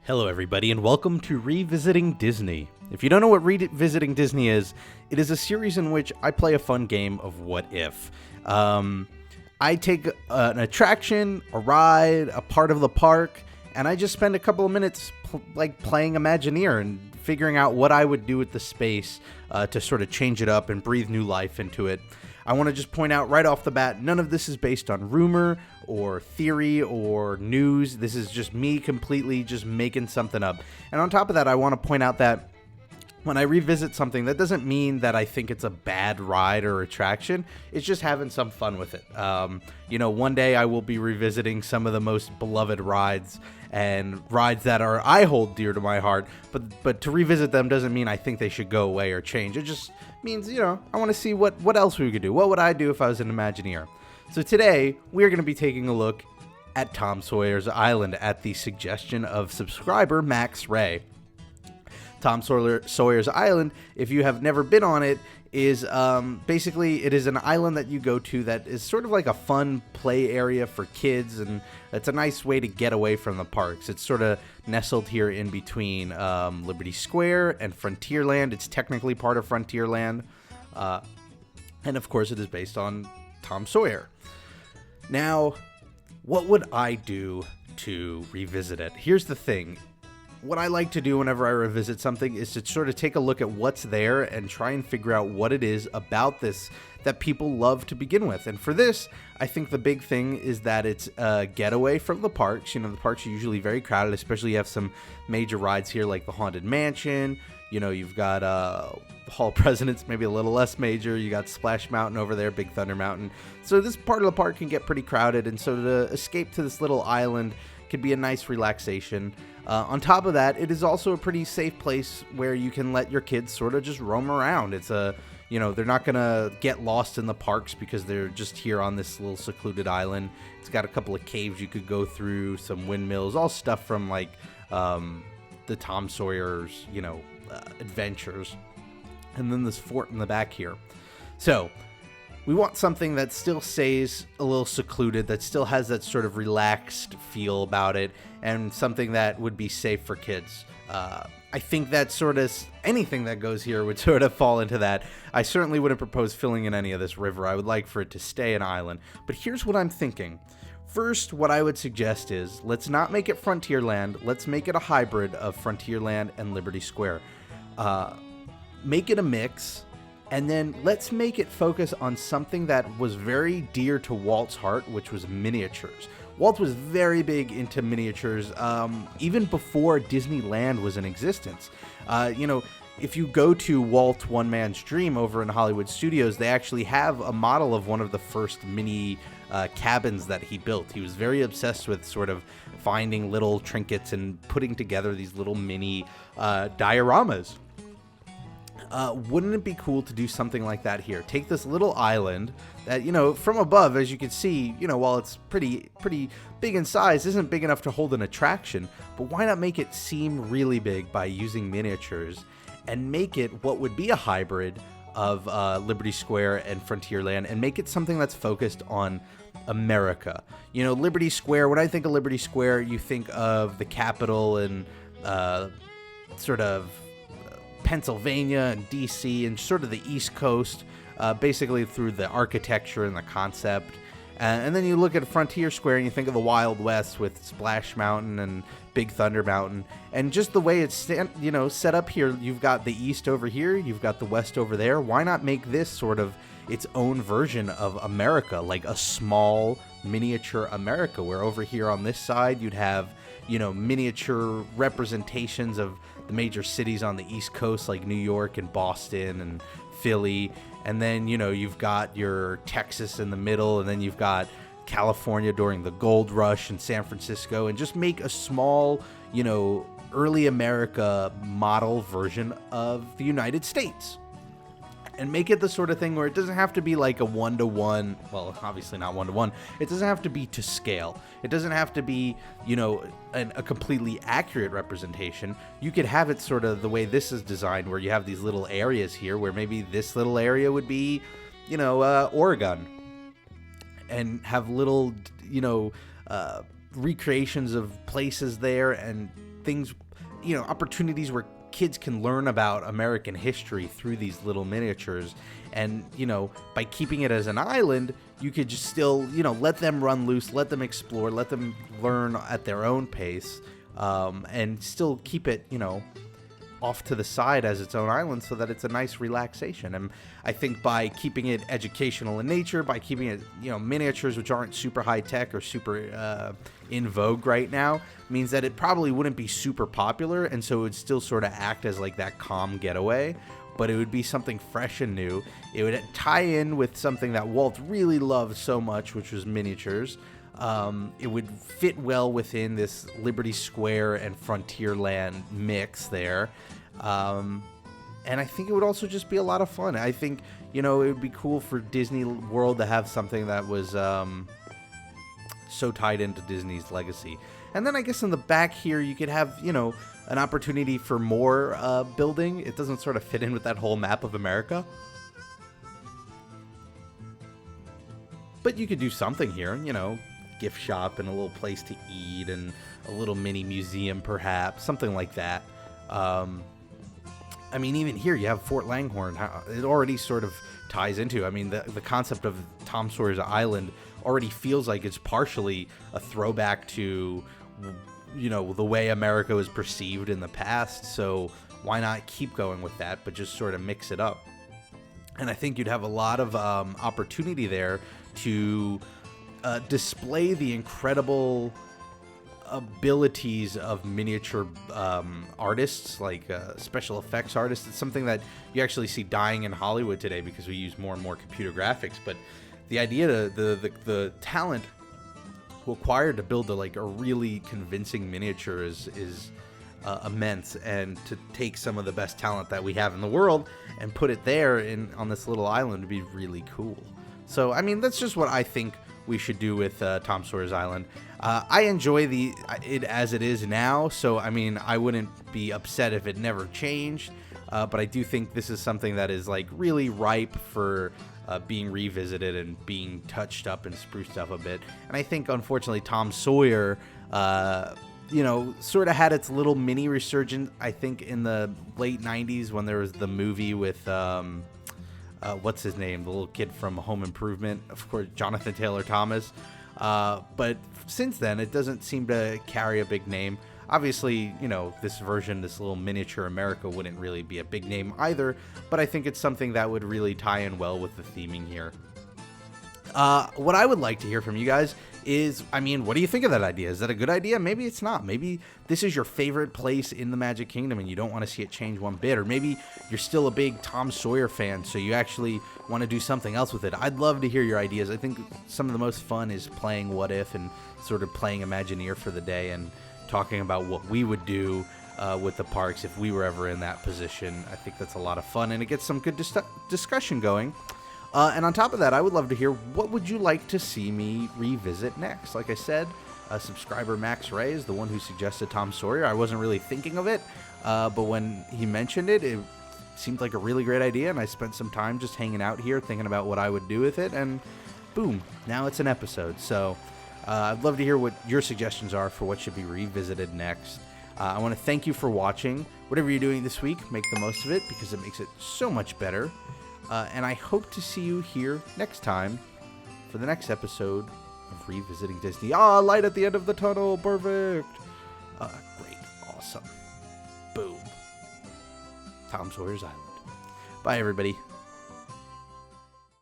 Hello, everybody, and welcome to Revisiting Disney. If you don't know what Revisiting Disney is, it is a series in which I play a fun game of What If. I take an attraction, a ride, a part of the park, and I just spend a couple of minutes playing Imagineer and figuring out what I would do with the space to sort of change it up and breathe new life into it. I want to just point out right off the bat, none of this is based on rumor or theory or news. This is just me completely just making something up. And on top of that, I want to point out that when I revisit something, that doesn't mean that I think it's a bad ride or attraction. It's just having some fun with it. One day I will be revisiting some of the most beloved rides and rides that I hold dear to my heart. But to revisit them doesn't mean I think they should go away or change. It just means, I want to see what else we could do. What would I do if I was an Imagineer? So today, we're going to be taking a look at Tom Sawyer's Island at the suggestion of subscriber Max Ray. Tom Sawyer's Island, if you have never been on it, is basically it is an island that you go to that is sort of like a fun play area for kids, and it's a nice way to get away from the parks. It's sort of nestled here in between Liberty Square and Frontierland. It's technically part of Frontierland, and of course it is based on Tom Sawyer. Now, what would I do to revisit it? Here's the thing. What I like to do whenever I revisit something is to sort of take a look at what's there and try and figure out what it is about this that people love to begin with. And for this, I think the big thing is that it's a getaway from the parks. The parks are usually very crowded, especially you have some major rides here like the Haunted Mansion. You've got Hall of Presidents, maybe a little less major. You got Splash Mountain over there, Big Thunder Mountain. So this part of the park can get pretty crowded, and so to escape to this little island could be a nice relaxation. On top of that, it is also a pretty safe place where you can let your kids sort of just roam around. It's they're not going to get lost in the parks because they're just here on this little secluded island. It's got a couple of caves you could go through, some windmills, all stuff from the Tom Sawyer's, adventures. And then this fort in the back here. So we want something that still stays a little secluded, that still has that sort of relaxed feel about it, and something that would be safe for kids. I think that sort of anything that goes here would sort of fall into that. I certainly wouldn't propose filling in any of this river. I would like for it to stay an island. But here's what I'm thinking. First, what I would suggest is let's not make it Frontierland. Let's make it a hybrid of Frontierland and Liberty Square. Make it a mix. And then let's make it focus on something that was very dear to Walt's heart, which was miniatures. Walt was very big into miniatures, even before Disneyland was in existence. If you go to Walt One Man's Dream over in Hollywood Studios, they actually have a model of one of the first mini cabins that he built. He was very obsessed with sort of finding little trinkets and putting together these little mini dioramas. Wouldn't it be cool to do something like that here? Take this little island that, from above, as you can see, while it's pretty big in size, isn't big enough to hold an attraction, but why not make it seem really big by using miniatures and make it what would be a hybrid of Liberty Square and Frontierland, and make it something that's focused on America. Liberty Square, when I think of Liberty Square, you think of the Capitol and sort of Pennsylvania and DC and sort of the East Coast, basically through the architecture and the concept. And then you look at Frontier Square and you think of the Wild West with Splash Mountain and Big Thunder Mountain. And just the way it's set up here, you've got the East over here, you've got the West over there. Why not make this sort of its own version of America, like a small miniature America, where over here on this side you'd have miniature representations of the major cities on the East Coast like New York and Boston and Philly, and then you've got your Texas in the middle, and then you've got California during the gold rush and San Francisco, and just make a small early America model version of the United States. And make it the sort of thing where it doesn't have to be like a one-to-one, well, obviously not one-to-one. It doesn't have to be to scale. It doesn't have to be, a completely accurate representation. You could have it sort of the way this is designed, where you have these little areas here, where maybe this little area would be, Oregon. And have little, recreations of places there and things, opportunities where kids can learn about American history through these little miniatures. And, by keeping it as an island, you could just still, let them run loose, let them explore, let them learn at their own pace, and still keep it, off to the side as its own island so that it's a nice relaxation. And I think by keeping it educational in nature, by keeping it, miniatures which aren't super high tech or super in vogue right now, means that it probably wouldn't be super popular, and so it would still sort of act as like that calm getaway, but it would be something fresh and new. It would tie in with something that Walt really loved so much, which was miniatures. It would fit well within this Liberty Square and Frontierland mix there. And I think it would also just be a lot of fun. I think, it would be cool for Disney World to have something that was so tied into Disney's legacy. And then I guess in the back here, you could have, an opportunity for more building. It doesn't sort of fit in with that whole map of America. But you could do something here, gift shop and a little place to eat and a little mini museum perhaps, something like that. Even here you have Fort Langhorne. It already sort of ties into, the concept of Tom Sawyer's Island already feels like it's partially a throwback to, the way America was perceived in the past. So why not keep going with that, but just sort of mix it up? And I think you'd have a lot of opportunity there to display the incredible abilities of miniature artists, like special effects artists. It's something that you actually see dying in Hollywood today because we use more and more computer graphics. But the idea, the talent required to build a really convincing miniature is immense, and to take some of the best talent that we have in the world and put it there on this little island would be really cool. So that's just what I think we should do with Tom Sawyer's Island. I enjoy it as it is now, so I wouldn't be upset if it never changed, but I do think this is something that is really ripe for being revisited and being touched up and spruced up a bit. And I think, unfortunately, Tom Sawyer sort of had its little mini resurgence, I think, in the late 90s when there was the movie with what's his name, the little kid from Home Improvement, of course, Jonathan Taylor Thomas. But since then, it doesn't seem to carry a big name. Obviously, this version, this little miniature America, wouldn't really be a big name either, but I think it's something that would really tie in well with the theming here. What I would like to hear from you guys is, what do you think of that idea? Is that a good idea? Maybe it's not. Maybe this is your favorite place in the Magic Kingdom and you don't want to see it change one bit. Or maybe you're still a big Tom Sawyer fan, so you actually want to do something else with it. I'd love to hear your ideas. I think some of the most fun is playing What If and sort of playing Imagineer for the day and talking about what we would do with the parks if we were ever in that position. I think that's a lot of fun, and it gets some good discussion going. And on top of that, I would love to hear, what would you like to see me revisit next? Like I said, subscriber Max Ray is the one who suggested Tom Sawyer. I wasn't really thinking of it, but when he mentioned it, it seemed like a really great idea, and I spent some time just hanging out here thinking about what I would do with it, and boom, now it's an episode. So I'd love to hear what your suggestions are for what should be revisited next. I want to thank you for watching. Whatever you're doing this week, make the most of it because it makes it so much better. And I hope to see you here next time for the next episode of Revisiting Disney. Light at the end of the tunnel. Perfect. Great. Awesome. Boom. Tom Sawyer's Island. Bye, everybody.